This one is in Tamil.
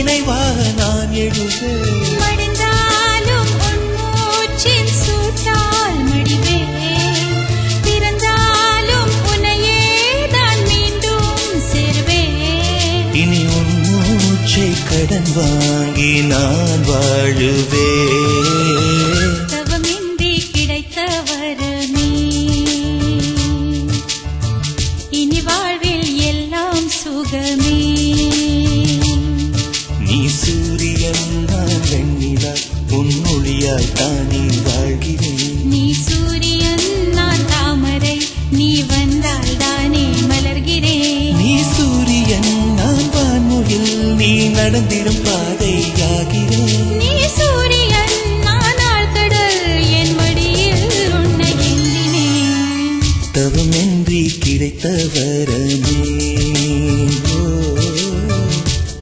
நினைவாக நான் எழுத மடிந்தாலும் உன் மூச்சின் சூட்டால் மடிவேன் பிறந்தாலும் உன்னையே தான் மீண்டும் சேர்வேன் இனி உன் மூச்சை கடன் வாங்கி நான் வாழுவேன் தவமின்றி கிடைத்த வரமே இனி வாழ்வில் எல்லாம் சுகமே நீ சூரியன் நான் வெண்ணிலா உன் மொழியால் தானே வாழ்கிறேன் நீ சூரியன் நான் தாமரை நீ வந்தால் தானே மலர்கிறேன் நீ சூரியன் நான் வான்முகில் நீ நடந்திடும் பாதையாகிறேன் நீ சூரியன் நான் ஆழ்கடல் என் மடியில் உன்னை எண்ணினேன் தவமின்றி கிடைத்த வரமே